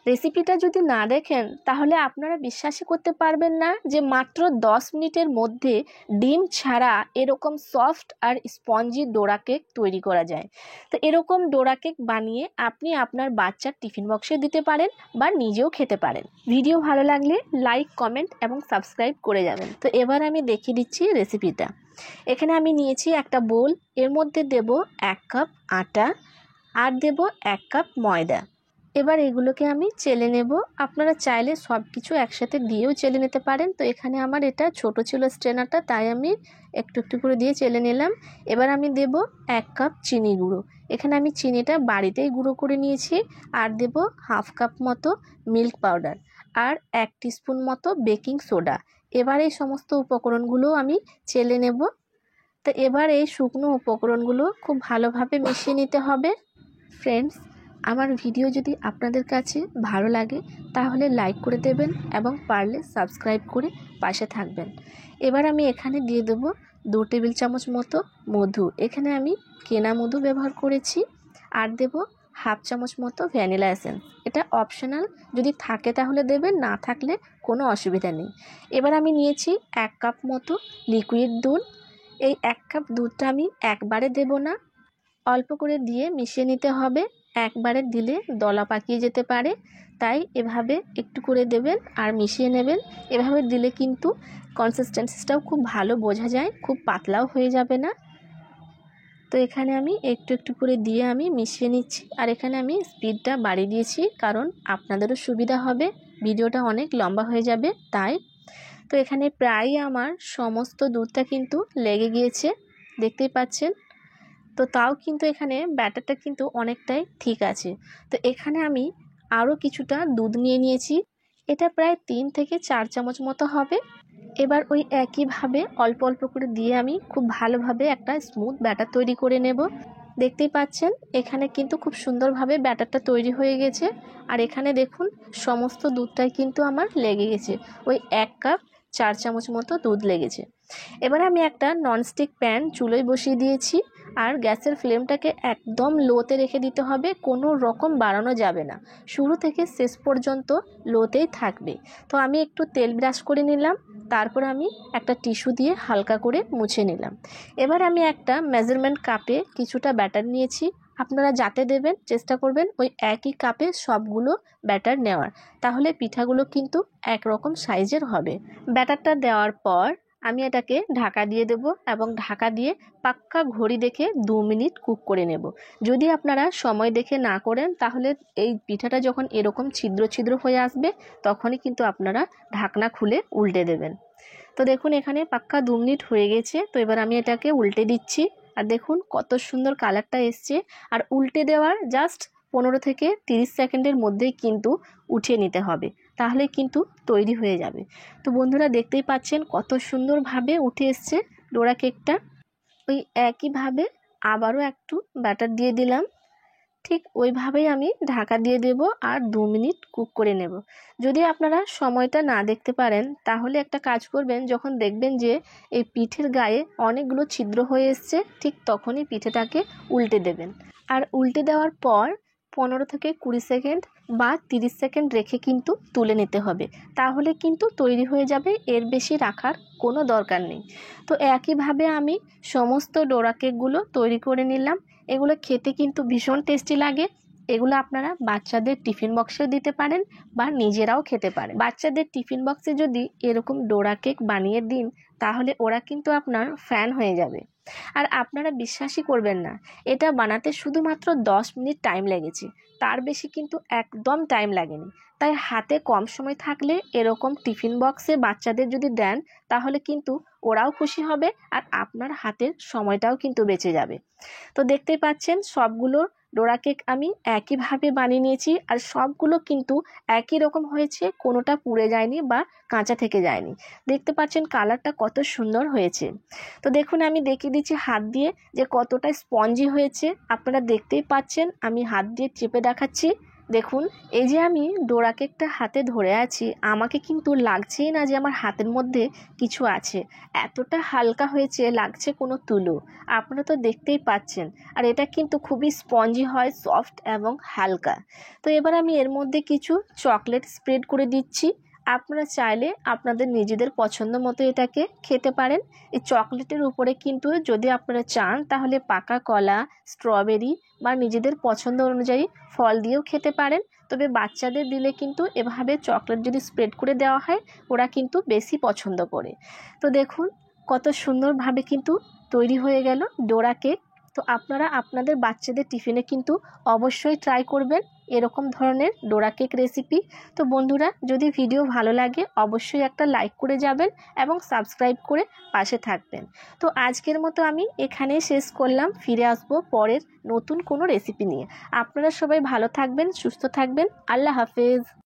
রেসিপিটা যদি না দেখেন তাহলে আপনারা বিশ্বাসই করতে পারবেন না যে মাত্র 10 মিনিটের মধ্যে ডিম ছাড়া এরকম সফট আর স্পঞ্জি ডোরা কেক তৈরি করা যায়। তো এরকম ডোরা কেক বানিয়ে আপনি আপনার বাচ্চার টিফিন বক্সে দিতে পারেন বা নিজেও খেতে পারেন। ভিডিও ভালো লাগলে লাইক, কমেন্ট এবং সাবস্ক্রাইব করে যাবেন। তো এবার আমি দেখিয়ে দিচ্ছি রেসিপিটা। এখানে আমি নিয়েছি একটা বোল, এর মধ্যে দেব 1 কাপ আটা আর দেব 1 কাপ ময়দা। এবার এগুলোকে আমি চেলে নেব। আপনারা চাইলে সব কিছু একসাথে দিয়েও চেলে নিতে পারেন। তো এখানে আমার এটা ছোট ছিল স্ট্রেনারটা, তাই আমি একটু একটু করে দিয়ে চেলে নিলাম। এবার আমি দেব 1 কাপ চিনি গুঁড়ো। এখানে আমি চিনিটা বাড়িতেই গুঁড়ো করে নিয়েছি। আর দেব 1/2 কাপ মতো মিল্ক পাউডার আর 1 টিস্পুন মতো বেকিং সোডা। এবার এই সমস্ত উপকরণগুলো আমি চেলে নেব। তো এবার এই শুকনো উপকরণগুলো খুব ভালোভাবে মিশিয়ে নিতে হবে। ফ্রেন্ডস, আমার ভিডিও যদি আপনাদের কাছে ভালো লাগে তাহলে লাইক করে দেবেন এবং পারলে সাবস্ক্রাইব করে পাশে থাকবেন। এবার আমি এখানে দিয়ে দেব 2 টেবিল চামচ মতো মধু। এখানে আমি কেনা মধু ব্যবহার করেছি। আর দেব 1/2 চামচ মতো ভ্যানিলা এসেন্স। এটা অপশনাল, যদি থাকে তাহলে দেবেন, না থাকলে কোনো অসুবিধা নেই। এবার আমি নিয়েছি 1 কাপ মতো লিকুইড দুধ। এই 1 কাপ দুধটা আমি একবারে দেব না, অল্প করে দিয়ে মিশিয়ে নিতে হবে। একবারে দিলে দলা পাকিয়ে যেতে পারে, তাই এভাবে একটু করে দেবেন আর মিশিয়ে নেবেন। এভাবে দিলে কিন্তু কনসিস্টেন্সিটাও খুব ভালো বোঝা যায়, খুব পাতলাও হয়ে যাবে না। তো এখানে আমি একটু একটু করে দিয়ে আমি মিশিয়ে নিচ্ছি। আর এখানে আমি স্পিডটা বাড়িয়ে দিয়েছি কারণ আপনাদেরও সুবিধা হবে, ভিডিওটা অনেক লম্বা হয়ে যাবে তাই। তো এখানে প্রায় আমার সমস্ত দুধটা কিন্তু লেগে গিয়েছে, দেখতেই পাচ্ছেন। তো তাও কিন্তু এখানে ব্যাটারটা কিন্তু অনেকটাই ঠিক আছে। তো এখানে আমি আরও কিছুটা দুধ নিয়ে নিয়েছি, এটা প্রায় 3 থেকে 4 চামচ মতো হবে। এবার ওই একইভাবে অল্প অল্প করে দিয়ে আমি খুব ভালোভাবে একটা স্মুথ ব্যাটার তৈরি করে নেব। দেখতেই পাচ্ছেন এখানে কিন্তু খুব সুন্দরভাবে ব্যাটারটা তৈরি হয়ে গেছে। আর এখানে দেখুন সমস্ত দুধটাই কিন্তু আমার লেগে গেছে, ওই 1 কাপ 4 চামচ মতো দুধ লেগেছে। এবার আমি একটা ননস্টিক প্যান চুলোয় বসিয়ে দিয়েছি আর গ্যাসের ফ্লেমটাকে একদম লোতে রেখে দিতে হবে, কোনো রকম বাড়ানো যাবে না, শুরু থেকে শেষ পর্যন্ত লোতেই থাকবে। তো আমি একটু তেল ব্রাশ করে নিলাম, তারপর আমি একটা টিস্যু দিয়ে হালকা করে মুছে নিলাম। এবার আমি একটা মেজারমেন্ট কাপে কিছুটা ব্যাটার নিয়েছি। আপনারা যাতে দেবেন চেষ্টা করবেন ওই একই কাপে সবগুলো ব্যাটার নেওয়ার, তাহলে পিঠাগুলো কিন্তু একরকম সাইজের হবে। ব্যাটারটা দেওয়ার পর আমি এটাকে ঢাকা দিয়ে দেব এবং ঢাকা দিয়ে পাক্কা ঘড়ি দেখে 2 মিনিট কুক করে নেব। যদি আপনারা সময় দেখে না করেন তাহলে এই পিঠাটা যখন এরকম ছিদ্র ছিদ্র হয়ে আসবে তখনই কিন্তু আপনারা ঢাকনা খুলে উল্টে দেবেন। তো দেখুন এখানে পাক্কা 2 মিনিট হয়ে গেছে। তো এবার আমি এটাকে উল্টে দিচ্ছি আর দেখুন কত সুন্দর কালারটা এসছে। আর উল্টে দেওয়ার জাস্ট 15 থেকে 30 সেকেন্ডের মধ্যেই কিন্তু উঠিয়ে নিতে হবে, তাহলে কিন্তু তৈরি হয়ে যাবে। তো বন্ধুরা দেখতেই পাচ্ছেন কত সুন্দরভাবে উঠে এসছে ডোরা কেকটা। ওই একইভাবে আবারও একটু ব্যাটার দিয়ে দিলাম, ঠিক ওইভাবেই আমি ঢাকা দিয়ে দেব আর 2 মিনিট কুক করে নেব। যদি আপনারা সময়টা না দেখতে পারেন তাহলে একটা কাজ করবেন, যখন দেখবেন যে এই পিঠের গায়ে অনেকগুলো ছিদ্র হয়ে এসছে ঠিক তখনই পিঠেটাকে উল্টে দেবেন। আর উল্টে দেওয়ার পর 15 থেকে 20 সেকেন্ড বা 30 সেকেন্ড রেখে কিন্তু তুলে নিতে হবে, তাহলে কিন্তু তৈরি হয়ে যাবে, এর বেশি রাখার কোনো দরকার নেই। তো একইভাবে আমি সমস্ত ডোরা কেকগুলো তৈরি করে নিলাম। এগুলো খেতে কিন্তু ভীষণ টেস্টি লাগে। এগুলো আপনারা বাচ্চাদের টিফিন বক্সেও দিতে পারেন বা নিজেরাও খেতে পারেন। বাচ্চাদের টিফিন বক্সে যদি এরকম ডোরা কেক বানিয়ে দিন তাহলে ওরা কিন্তু আপনার ফ্যান হয়ে যাবে। আর আপনারা বিশ্বাসই করবেন না, এটা বানাতে শুধুমাত্র 10 মিনিট টাইম লেগেছে, তার বেশি কিন্তু একদম টাইম লাগেনি। তাই হাতে কম সময় থাকলে এরকম টিফিন বক্সে বাচ্চাদের যদি দেন তাহলে কিন্তু ওরাও খুশি হবে আর আপনার হাতের সময়টাও কিন্তু বেঁচে যাবে। তো দেখতেই পাচ্ছেন সবগুলো ডোরা কেক আমি একইভাবে বানিয়ে নিয়েছি আর সবগুলো কিন্তু একই রকম হয়েছে, কোনোটা পুড়ে যায়নি বা কাঁচা থেকে যায়নি। দেখতে পাচ্ছেন কালারটা কত সুন্দর হয়েছে। তো দেখুন আমি দেখিয়ে দিচ্ছি হাত দিয়ে যে কতটা স্পঞ্জি হয়েছে, আপনারা দেখতেই পাচ্ছেন, আমি হাত দিয়ে চেপে দেখাচ্ছি, দেখুন, এই যে আমি ডোরা কেকটা হাতে ধরে আছি, আমাকে কিন্তু লাগছেই না যে আমার হাতের মধ্যে কিছু আছে। এতটা হালকা হয়েছে, লাগছে কোনো তুলো। আপনারা তো দেখতেই পাচ্ছেন। আর এটা কিন্তু খুবই স্পঞ্জি হয়, সফট এবং হালকা। তো এবার আমি এর মধ্যে কিছু চকলেট স্প্রেড করে দিচ্ছি। আপনারা চাইলে আপনাদের নিজেদের পছন্দ মতো এটাকে খেতে পারেন। এই চকলেটের উপরে কিন্তু যদি আপনারা চান তাহলে পাকা কলা, স্ট্রবেরি বা নিজেদের পছন্দ অনুযায়ী ফল দিয়েও খেতে পারেন। তবে বাচ্চাদের দিলে কিন্তু এভাবে চকলেট যদি স্প্রেড করে দেওয়া হয়, ওরা কিন্তু বেশি পছন্দ করে। তো দেখুন কত সুন্দরভাবে কিন্তু তৈরি হয়ে গেল ডোরা কেক। তো আপনারা আপনাদের বাচ্চাদের টিফিনে কিন্তু অবশ্যই ট্রাই করবেন এরকম ধরনের ডোরা কেক রেসিপি। তো বন্ধুরা, যদি ভিডিও ভালো লাগে অবশ্যই একটা লাইক করে যাবেন এবং সাবস্ক্রাইব করে পাশে থাকবেন। তো আজকের মতো আমি এখানেই শেষ করলাম। ফিরে আসবো পরের নতুন কোনো রেসিপি নিয়ে। আপনারা সবাই ভালো থাকবেন, সুস্থ থাকবেন। আল্লাহ হাফেজ।